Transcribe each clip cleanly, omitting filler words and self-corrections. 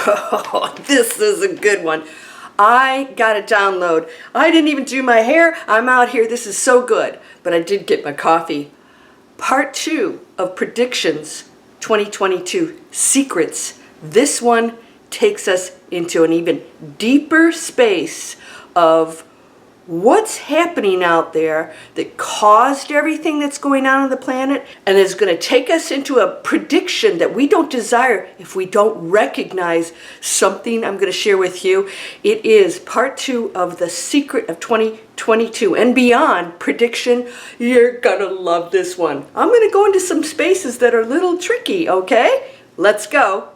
Oh, this is a good one. I got a download. I didn't even do my hair. I'm out here. This is so good. But I did get my coffee. Part 2 of Predictions 2022 Secrets. This one takes us into an even deeper space of what's happening out there that caused everything that's going on the planet, and is going to take us into a prediction that we don't desire if we don't recognize something I'm going to share with you. It is part 2 of the secret of 2022 and beyond prediction. You're going to love this one. I'm going to go into some spaces that are a little tricky, okay? Let's go.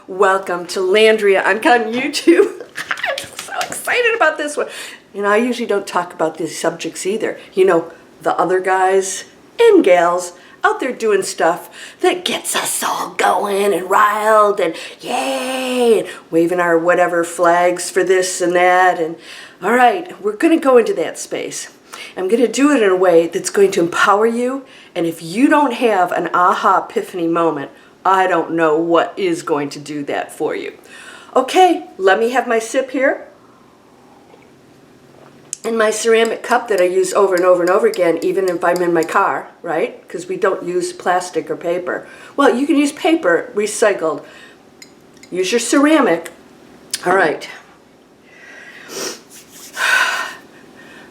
Welcome to Landria Onkka on YouTube. I'm so excited about this one. And I usually don't talk about these subjects either. You know, the other guys and gals out there doing stuff that gets us all going and riled and yay, and waving our whatever flags for this and that. And all right, we're going to go into that space. I'm going to do it in a way that's going to empower you. And if you don't have an aha epiphany moment, I don't know what is going to do that for you. Okay, let me have my sip here. In my ceramic cup that I use over and over and over again, even if I'm in my car, right? Because we don't use plastic or paper. Well, you can use paper, recycled. Use your ceramic. All right.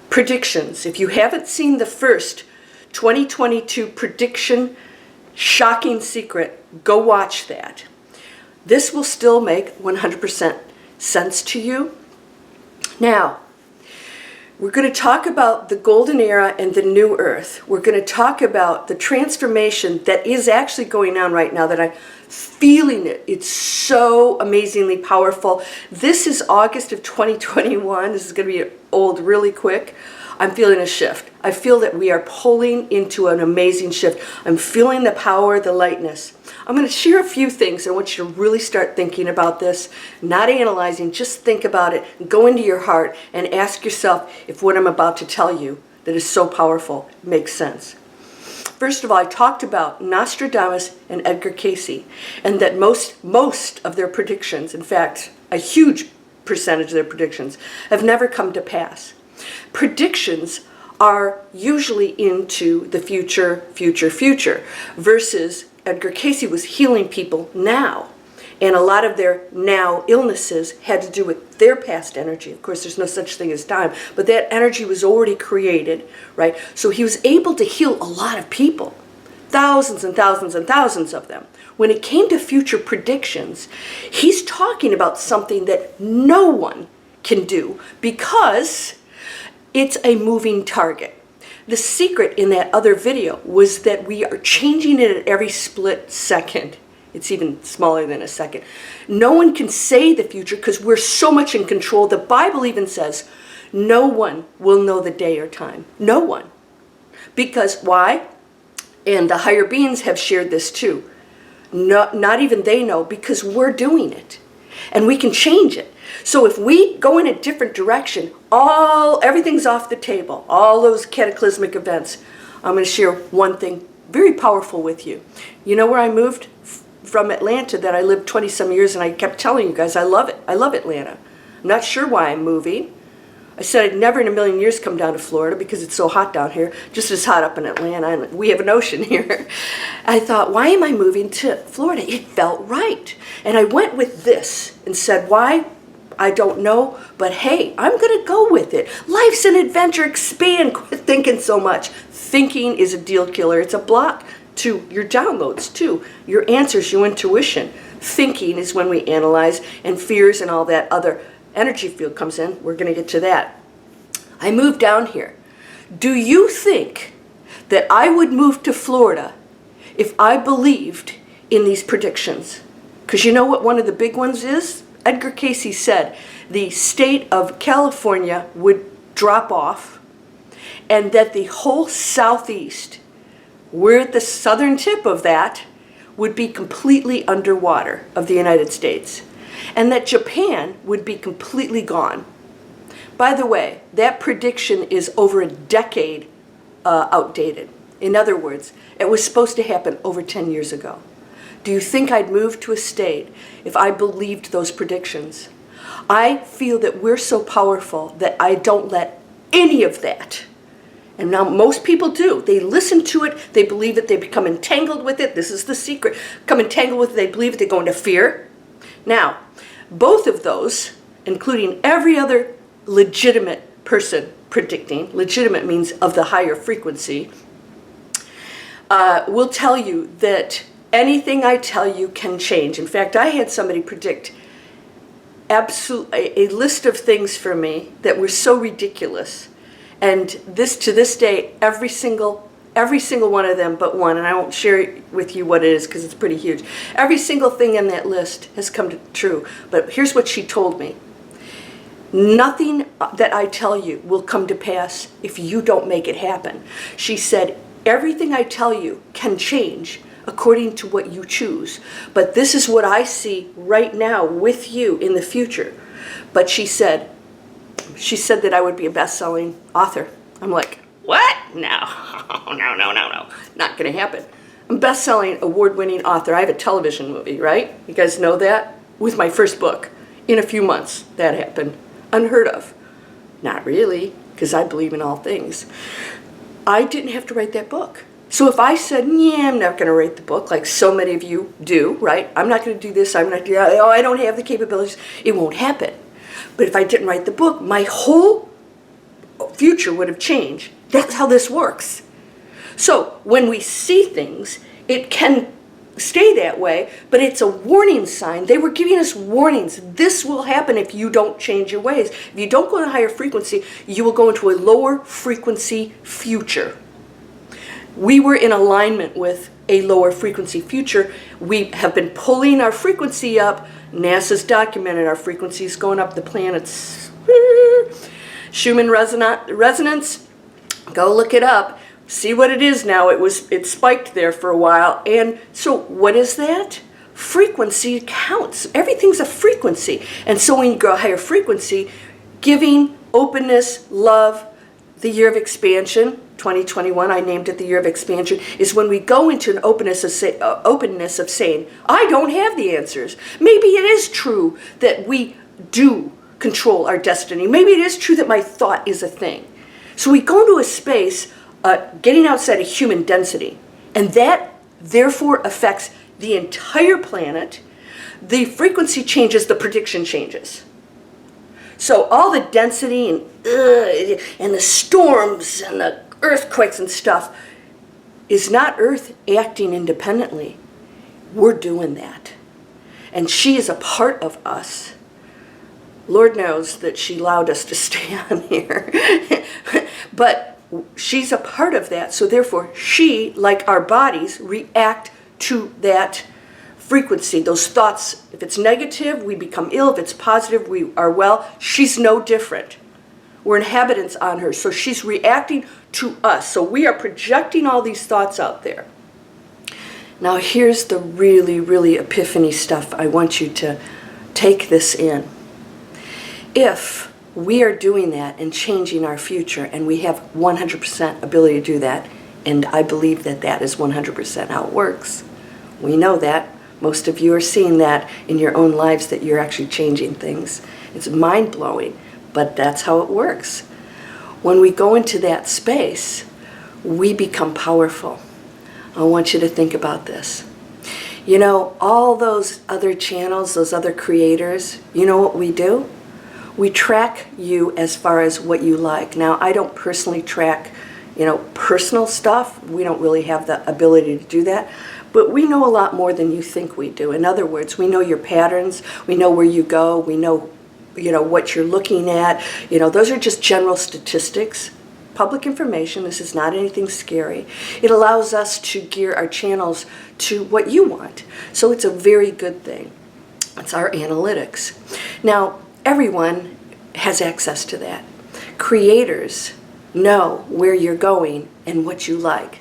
Predictions. If you haven't seen the first 2022 prediction shocking secret, go watch that. This will still make 100% sense to you. Now, we're going to talk about the golden era and the new earth. We're going to talk about the transformation that is actually going on right now, that I'm feeling it. It's so amazingly powerful. This is August of 2021. This is going to be old really quick. I'm feeling a shift. I feel that we are pulling into an amazing shift. I'm feeling the power, the lightness. I'm going to share a few things. I want you to really start thinking about this, not analyzing, just think about it. Go into your heart and ask yourself if what I'm about to tell you that is so powerful makes sense. First of all, I talked about Nostradamus and Edgar Cayce, and that most of their predictions, in fact, a huge percentage of their predictions, have never come to pass. Predictions are usually into the future, versus Edgar Cayce was healing people now. And a lot of their now illnesses had to do with their past energy. Of course, there's no such thing as time, but that energy was already created, right? So he was able to heal a lot of people, thousands and thousands and thousands of them. When it came to future predictions, he's talking about something that no one can do because it's a moving target. The secret in that other video was that we are changing it at every split second. It's even smaller than a second. No one can say the future because we're so much in control. The Bible even says no one will know the day or time. No one. Because why? And the higher beings have shared this too. Not even they know, because we're doing it. And we can change it. So if we go in a different direction, everything's off the table. All those cataclysmic events. I'm going to share one thing very powerful with you. You know where I moved from Atlanta, that I lived 20 some years, and I kept telling you guys I love it. I love Atlanta. I'm not sure why I'm moving. I said I'd never in a million years come down to Florida because it's so hot down here, just as hot up in Atlanta, and we have an ocean here. I thought, why am I moving to Florida? It felt right. And I went with this and said, why? I don't know, but hey, I'm going to go with it. Life's an adventure. Expand. Quit thinking so much. Thinking is a deal killer. It's a block to your downloads, too. Your answers, your intuition. Thinking is when we analyze, and fears and all that other energy field comes in. We're going to get to that. I moved down here. Do you think that I would move to Florida if I believed in these predictions? Because you know what one of the big ones is? Edgar Cayce said the state of California would drop off, and that the whole southeast, we're at the southern tip of that, would be completely underwater of the United States. and that Japan would be completely gone. By the way, that prediction is over a decade outdated. In other words, it was supposed to happen over 10 years ago. Do you think I'd move to a state if I believed those predictions? I feel that we're so powerful that I don't let any of that. And now most people do. They listen to it, they believe it, they become entangled with it. This is the secret. Become entangled with it, they believe it, they go into fear. Now, both of those, including every other legitimate person predicting, legitimate means of the higher frequency, will tell you that anything I tell you can change. In fact, I had somebody predict a list of things for me that were so ridiculous. And this, to this day, every single one of them but one, and I won't share with you what it is because it's pretty huge. Every single thing in that list has come true. But here's what she told me. Nothing that I tell you will come to pass if you don't make it happen. She said, everything I tell you can change according to what you choose. But this is what I see right now with you in the future. But she said that I would be a best-selling author. I'm like, what? No. Not going to happen. I'm a best-selling, award-winning author. I have a television movie, right? You guys know that? With my first book. In a few months, that happened. Unheard of. Not really, because I believe in all things. I didn't have to write that book. So if I said, yeah, I'm not going to write the book, like so many of you do, right? I'm not going to do this, I'm not going to do that. Oh, I don't have the capabilities. It won't happen. But if I didn't write the book, my whole future would have changed. That's how this works. So when we see things, it can stay that way, but it's a warning sign. They were giving us warnings. This will happen if you don't change your ways. If you don't go to a higher frequency, you will go into a lower frequency future. We were in alignment with a lower frequency future. We have been pulling our frequency up. NASA's documented our frequencies going up the planets. Schumann resonance, go look it up. See what it is now. It spiked there for a while. And so what is that? Frequency counts. Everything's a frequency. And so when you go higher frequency, giving, openness, love, the year of expansion, 2021, I named it the year of expansion, is when we go into an openness of saying, I don't have the answers. Maybe it is true that we do control our destiny. Maybe it is true that my thought is a thing. So we go into a space getting outside of human density, and that therefore affects the entire planet. The frequency changes, the prediction changes. So all the density and the storms and the earthquakes and stuff is not Earth acting independently. We're doing that. And she is a part of us. Lord knows that she allowed us to stay on here. But she's a part of that. So therefore, she, like our bodies, react to that frequency, those thoughts. If it's negative, we become ill. If it's positive, we are well. She's no different. We're inhabitants on her, so she's reacting to us. So we are projecting all these thoughts out there. Now here's the really, really epiphany stuff. I want you to take this in. If we are doing that and changing our future, and we have 100% ability to do that, and I believe that that is 100% how it works. We know that. Most of you are seeing that in your own lives, that you're actually changing things. It's mind-blowing, but that's how it works. When we go into that space, we become powerful. I want you to think about this. You know, all those other channels, those other creators, you know what we do? We track you as far as what you like. Now, I don't personally track, personal stuff. We don't really have the ability to do that. But we know a lot more than you think we do. In other words, we know your patterns. We know where you go. We know, what you're looking at. Those are just general statistics. Public information. This is not anything scary. It allows us to gear our channels to what you want. So it's a very good thing. It's our analytics. Now, everyone has access to that. Creators know where you're going and what you like.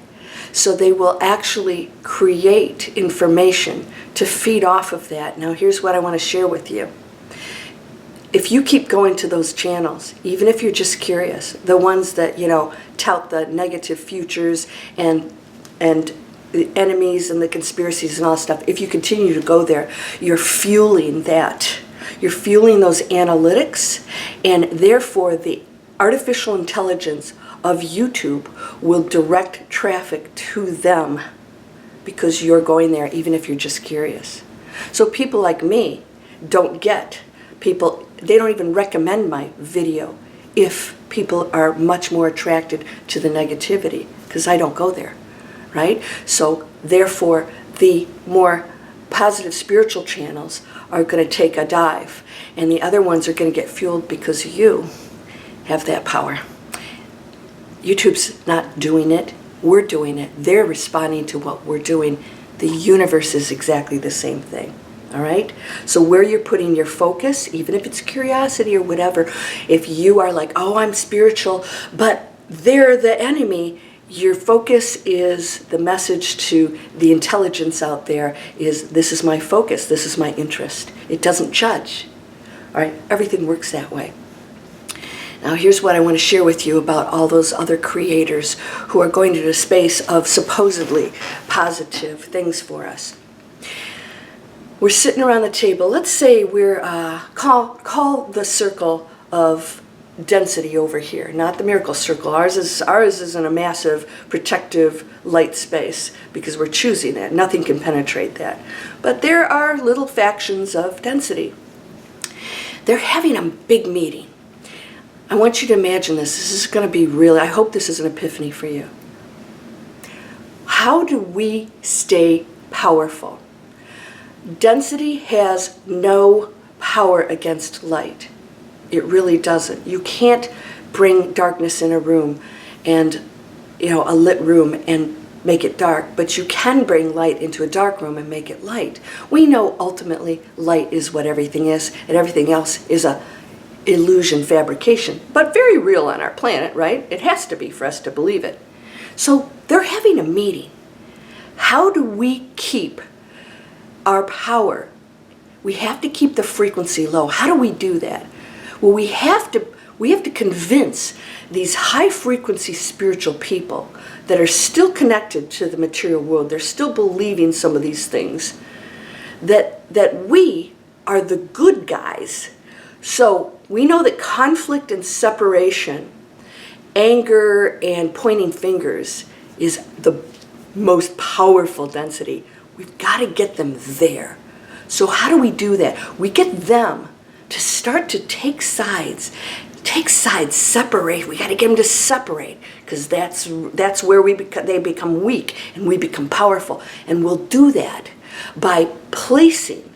So they will actually create information to feed off of that. Now here's what I want to share with you. If you keep going to those channels, even if you're just curious, the ones that, tout the negative futures and the enemies and the conspiracies and all that stuff, if you continue to go there, you're fueling that. You're fueling those analytics, and therefore the artificial intelligence of YouTube will direct traffic to them because you're going there even if you're just curious. So people like me don't get people, they don't even recommend my video if people are much more attracted to the negativity, because I don't go there, right? So therefore the more positive spiritual channels are going to take a dive, and the other ones are going to get fueled because you have that power. YouTube's not doing it, we're doing it. They're responding to what we're doing. The universe is exactly the same thing. All right? So where you're putting your focus, even if it's curiosity or whatever, if you are like, oh, I'm spiritual, but they're the enemy, your focus is the message to the intelligence out there is, this is my focus, this is my interest. It doesn't judge. All right? Everything works that way. Now here's what I want to share with you about all those other creators who are going to the space of supposedly positive things for us. We're sitting around the table. Let's say we're, call the circle of density over here, not the miracle circle. Ours is in a massive protective light space because we're choosing that. Nothing can penetrate that. But there are little factions of density. They're having a big meeting. I want you to imagine this. This is going to be real. I hope this is an epiphany for you. How do we stay powerful? Density has no power against light. It really doesn't. You can't bring darkness in a room and, a lit room and make it dark, but you can bring light into a dark room and make it light. We know ultimately light is what everything is, and everything else is a illusion fabrication, but very real on our planet, right? It has to be for us to believe it. So they're having a meeting. How do we keep our power? We have to keep the frequency low. How do we do that? Well, we have to convince these high frequency spiritual people that are still connected to the material world, they're still believing some of these things, that we are the good guys. So we know that conflict and separation, anger and pointing fingers is the most powerful density. We've got to get them there. So how do we do that? We get them to start to take sides, separate. We got to get them to separate, because that's where they become weak and we become powerful. And we'll do that by placing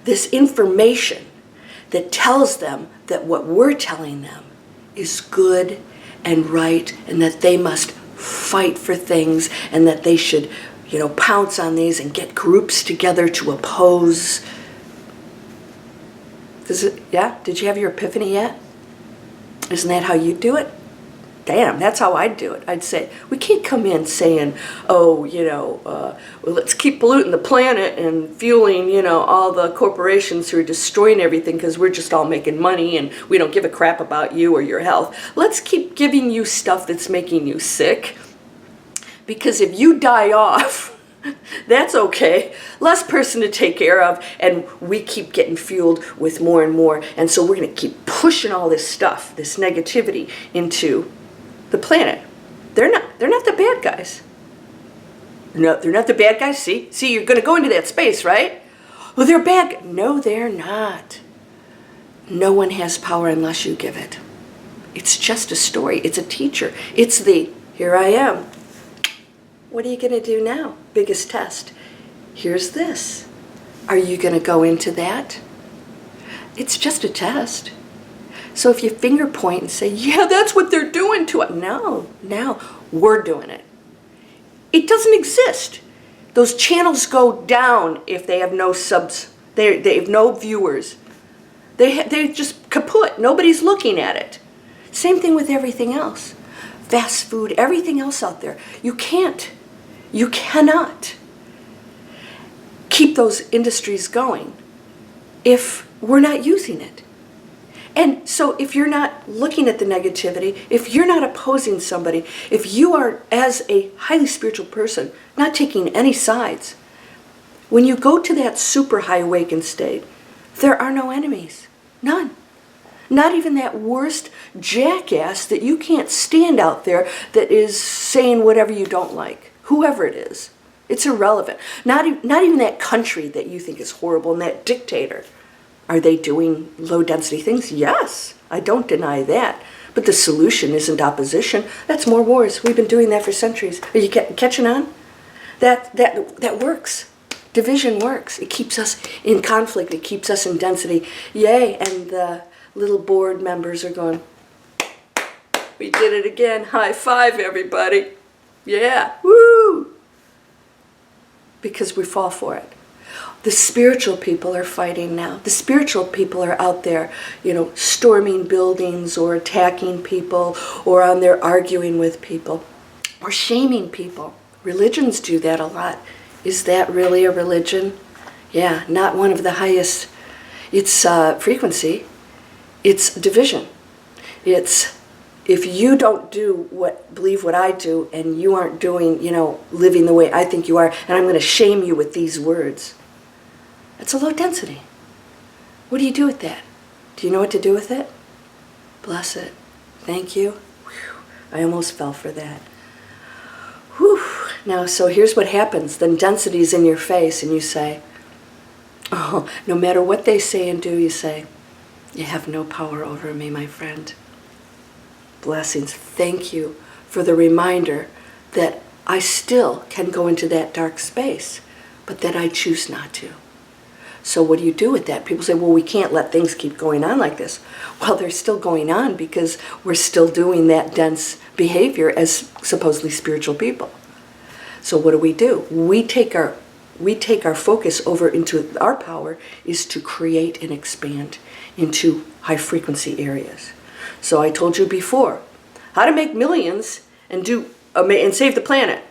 this information that tells them that what we're telling them is good and right, and that they must fight for things, and that they should, pounce on these and get groups together to oppose. Did you have your epiphany yet? Isn't that how you do it? Damn, that's how I'd do it. I'd say, we can't come in saying, well, let's keep polluting the planet and fueling, all the corporations who are destroying everything because we're just all making money and we don't give a crap about you or your health. Let's keep giving you stuff that's making you sick, because if you die off, that's okay. Less person to take care of, and we keep getting fueled with more and more. And so we're going to keep pushing all this stuff, this negativity, into the planet. They're not the bad guys. No, they're not the bad guys. See, you're going to go into that space, right? Well, they're bad. No, they're not. No one has power unless you give it. It's just a story. It's a teacher. It's here I am. What are you going to do now? Biggest test. Here's this. Are you going to go into that? It's just a test. So if you finger point and say, yeah, that's what they're doing to us. No, we're doing it. It doesn't exist. Those channels go down if they have no subs. They have no viewers. They just kaput. Nobody's looking at it. Same thing with everything else. Fast food, everything else out there. You cannot. keep those industries going if we're not using it. And so if you're not looking at the negativity, if you're not opposing somebody, if you are, as a highly spiritual person, not taking any sides, when you go to that super high awakened state, there are no enemies. None. Not even that worst jackass that you can't stand out there that is saying whatever you don't like. Whoever it is. It's irrelevant. Not even that country that you think is horrible and that dictator. Are they doing low density things? Yes. I don't deny that. But the solution isn't opposition. That's more wars. We've been doing that for centuries. Are you catching on? That works. Division works. It keeps us in conflict. It keeps us in density. Yay. And the little board members are going, we did it again. High five, everybody. Yeah. Woo! Because we fall for it. The spiritual people are fighting now. The spiritual people are out there, storming buildings or attacking people or on there arguing with people or shaming people. Religions do that a lot. Is that really a religion? Yeah, not one of the highest. It's frequency. It's division. It's if you don't believe what I do and you aren't doing, living the way I think you are, and I'm going to shame you with these words. It's a low density. What do you do with that? Do you know what to do with it? Bless it. Thank you. Whew. I almost fell for that. Whew. Now, so here's what happens. Then density's in your face and you say, oh, no matter what they say and do, you say, you have no power over me, my friend. Blessings. Thank you for the reminder that I still can go into that dark space, but that I choose not to. So what do you do with that? People say, well, we can't let things keep going on like this. Well, they're still going on because we're still doing that dense behavior as supposedly spiritual people. So what do? We take our focus over into our power is to create and expand into high frequency areas. So I told you before, how to make millions and save the planet.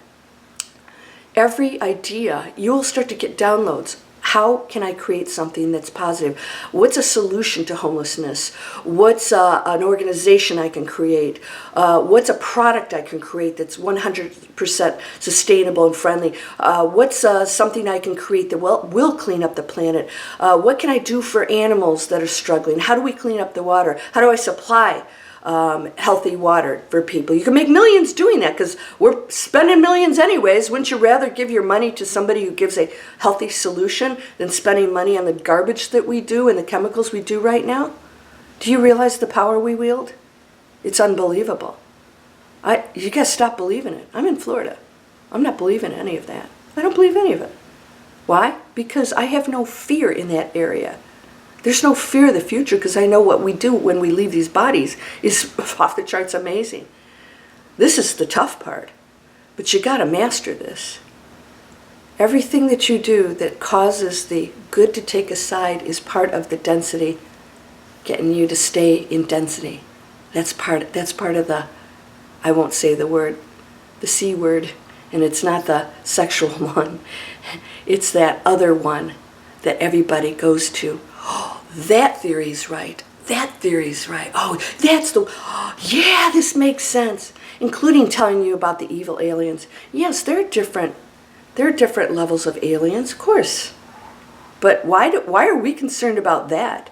Every idea, you'll start to get downloads. How can I create something that's positive? What's a solution to homelessness? What's an organization I can create? What's a product I can create that's 100% sustainable and friendly? What's something I can create that will clean up the planet? What can I do for animals that are struggling? How do we clean up the water? How do I supply healthy water for people? You can make millions doing that because we're spending millions anyways. Wouldn't you rather give your money to somebody who gives a healthy solution than spending money on the garbage that we do and the chemicals we do right now? Do you realize the power we wield? It's unbelievable. You guys stop believing it. I'm in Florida. I'm not believing any of that. I don't believe any of it. Why? Because I have no fear in that area. There's no fear of the future because I know what we do when we leave these bodies is off the charts amazing. This is the tough part, but you got to master this. Everything that you do that causes the good to take a side is part of the density, getting you to stay in density. That's part of the, I won't say the word, the C word, and it's not the sexual one. It's that other one that everybody goes to. Oh, that theory's right. That theory's right. Oh, yeah, this makes sense. Including telling you about the evil aliens. Yes, there are different levels of aliens, of course. But why are we concerned about that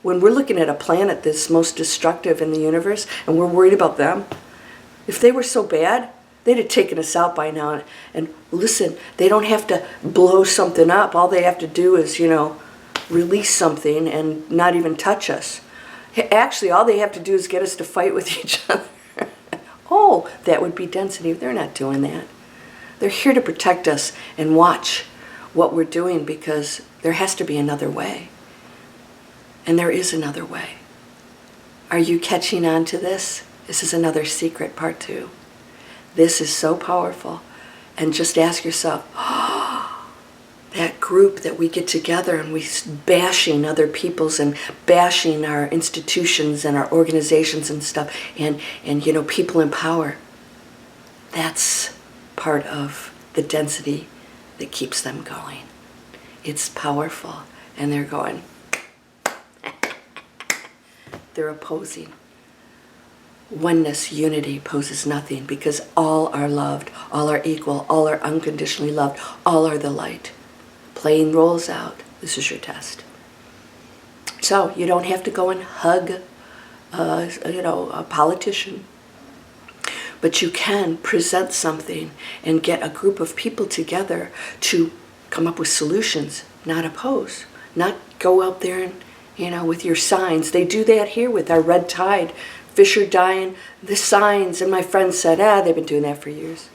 when we're looking at a planet that's most destructive in the universe and we're worried about them? If they were so bad, they'd have taken us out by now. And listen, they don't have to blow something up. All they have to do is, release something and not even touch us. Actually, all they have to do is get us to fight with each other. Oh, that would be density. They're not doing that. They're here to protect us and watch what we're doing because there has to be another way. And there is another way. Are you catching on to this? This is another secret, part 2. This is so powerful. And just ask yourself, that group that we get together and we bashing other people's and bashing our institutions and our organizations and stuff and people in power, that's part of the density that keeps them going. It's powerful. And they're going, they're opposing. Oneness, unity poses nothing, because all are loved, all are equal, all are unconditionally loved, all are the light. Plane rolls out. This is your test. So you don't have to go and hug, a politician, but you can present something and get a group of people together to come up with solutions, not oppose, not go out there and, with your signs. They do that here with our red tide. Fish are dying, the signs, and my friend said, they've been doing that for years.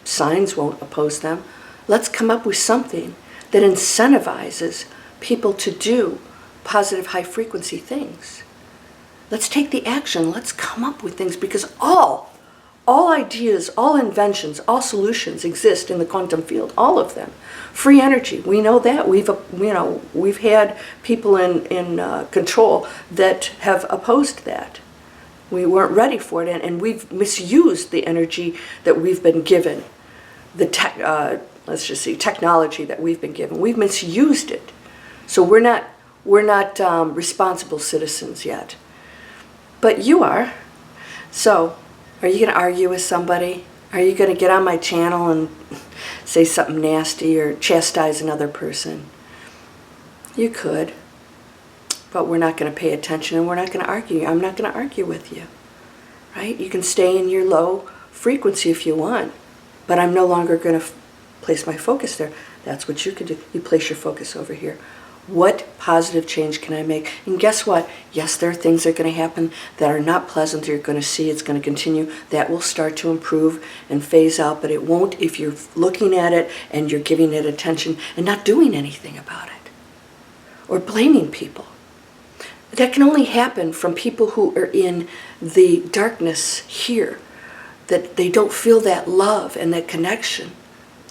Signs won't oppose them. Let's come up with something that incentivizes people to do positive high frequency things. Let's take the action. Let's come up with things, because all ideas, all inventions, all solutions exist in the quantum field, all of them. Free energy, we know that. We've had people in control that have opposed that. We weren't ready for it, and we've misused the energy that we've been given. Let's just see, technology that we've been given. We've misused it. So we're not responsible citizens yet. But you are. So, are you going to argue with somebody? Are you going to get on my channel and say something nasty or chastise another person? You could. But we're not going to pay attention, and we're not going to argue. I'm not going to argue with you, right? You can stay in your low frequency if you want, but I'm no longer going to place my focus there. That's what you can do. You place your focus over here. What positive change can I make? And guess what? Yes, there are things that are going to happen that are not pleasant. You're going to see it's going to continue. That will start to improve and phase out, but it won't if you're looking at it and you're giving it attention and not doing anything about it or blaming people. That can only happen from people who are in the darkness here, that they don't feel that love and that connection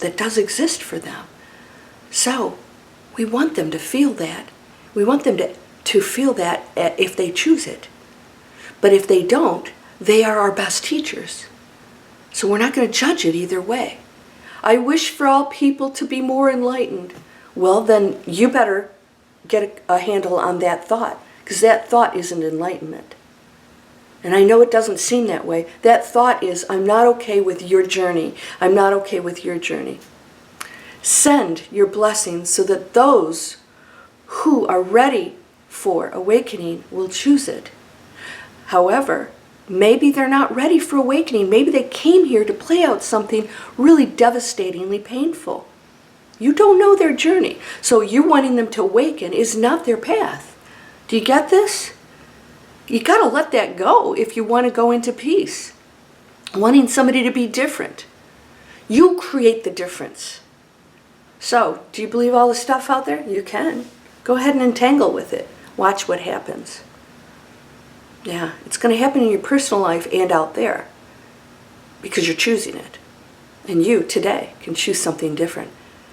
that does exist for them. So we want them to feel that. We want them to feel that if they choose it. But if they don't, they are our best teachers. So we're not going to judge it either way. I wish for all people to be more enlightened. Well, then you better get a handle on that thought. Because that thought isn't enlightenment. And I know it doesn't seem that way. That thought is, I'm not okay with your journey. I'm not okay with your journey. Send your blessings so that those who are ready for awakening will choose it. However, maybe they're not ready for awakening. Maybe they came here to play out something really devastatingly painful. You don't know their journey. So you wanting them to awaken is not their path. Do you get this? You got to let that go if you want to go into peace. Wanting somebody to be different. You create the difference. So, do you believe all the stuff out there? You can. Go ahead and entangle with it. Watch what happens. Yeah, it's going to happen in your personal life and out there. Because you're choosing it. And you, today, can choose something different.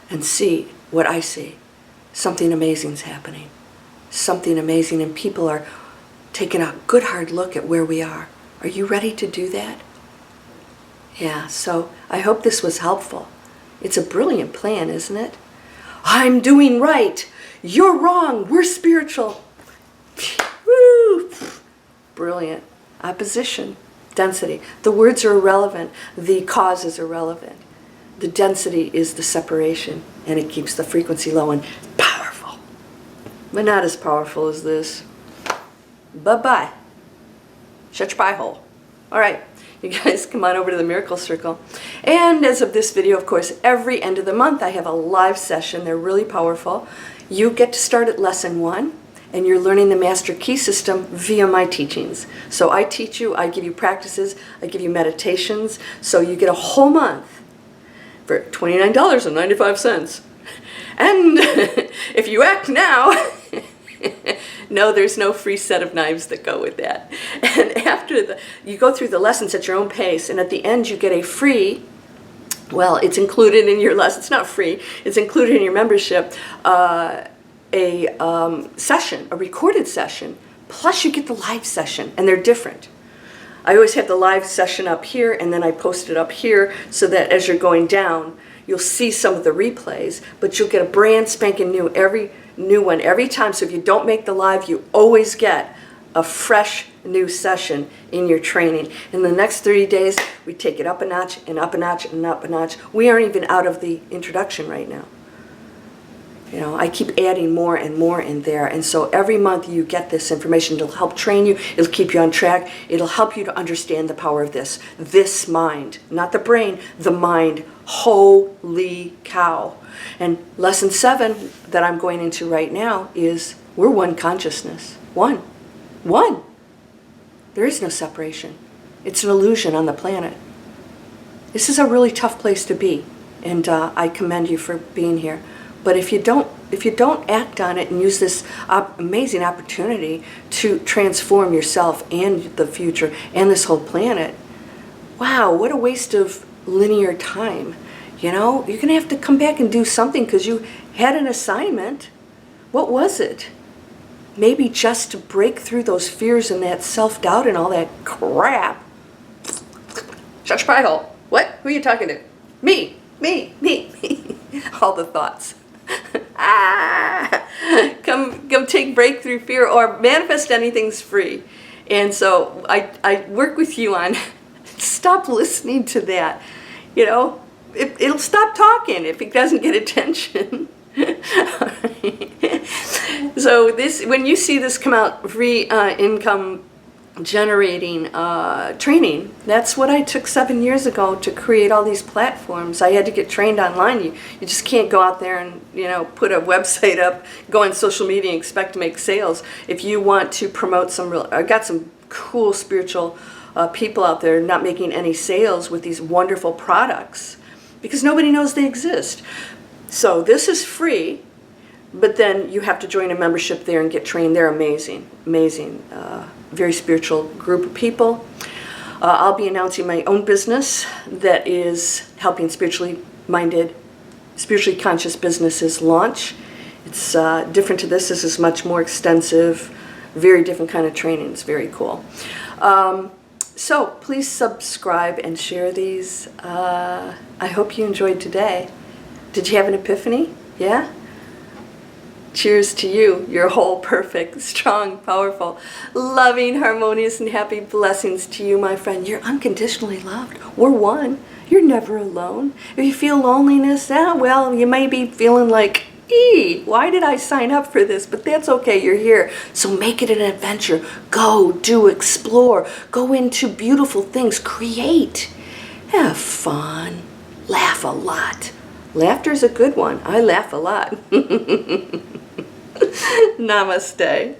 And see what I see. Something amazing's happening. Something amazing, and people are taking a good hard look at where we are. Are you ready to do that? Yeah, so I hope this was helpful. It's a brilliant plan, isn't it? I'm doing right. You're wrong. We're spiritual. Woo! Brilliant. Opposition. Density. The words are irrelevant. The cause is irrelevant. The density is the separation, and it keeps the frequency low and powerful. But not as powerful as this. Bye-bye. Shut your pie hole. All right, you guys come on over to the Miracle Circle. And as of this video, of course, every end of the month I have a live session. They're really powerful. You get to start at lesson 1, and you're learning the Master Key System via my teachings. So I teach you, I give you practices, I give you meditations, so you get a whole month for $29.95. And if you act now, no, there's no free set of knives that go with that. And after you go through the lessons at your own pace, and at the end you get a free, well, it's included in your lesson. It's not free. It's included in your membership. Session, a recorded session, plus you get the live session, and they're different. I always have the live session up here, and then I post it up here so that as you're going down, you'll see some of the replays, but you'll get a brand spanking new one every time. So if you don't make the live, you always get a fresh new session in your training. In the next 30 days, we take it up a notch and up a notch and up a notch. We aren't even out of the introduction right now. You know, I keep adding more and more in there. And so every month you get this information. It'll help train you. It'll keep you on track. It'll help you to understand the power of this mind, not the brain, the mind. Holy cow. And lesson 7 that I'm going into right now is we're one consciousness. One. There is no separation. It's an illusion on the planet. This is a really tough place to be, and I commend you for being here. But if you don't act on it and use this amazing opportunity to transform yourself and the future and this whole planet, wow, what a waste of linear time. You know, you're going to have to come back and do something because you had an assignment. What was it? Maybe just to break through those fears and that self-doubt and all that crap. Shut your pie hole. What? Who are you talking to? Me. All the thoughts. Come take breakthrough fear, or manifest anything's free. And so I work with you on stop listening to that. You know, it'll stop talking if it doesn't get attention. So when you see this come out, free income generating training, that's what I took 7 years ago to create all these platforms. I had to get trained online. You just can't go out there and, you know, put a website up, go on social media and expect to make sales. If you want to promote I got some cool spiritual people out there not making any sales with these wonderful products because nobody knows they exist. So this is free, but then you have to join a membership there and get trained. They're amazing, very spiritual group of people. I'll be announcing my own business that is helping spiritually minded, spiritually conscious businesses launch. It's different to this. This is much more extensive, very different kind of training. It's very cool. So please subscribe and share these. I hope you enjoyed today. Did you have an epiphany? Yeah? Cheers to you. You're whole, perfect, strong, powerful, loving, harmonious, and happy. Blessings to you, my friend. You're unconditionally loved. We're one. You're never alone. If you feel loneliness, well, you may be feeling like, why did I sign up for this? But that's okay. You're here. So make it an adventure. Go, do, explore. Go into beautiful things. Create. Have fun. Laugh a lot. Laughter's a good one. I laugh a lot. Namaste.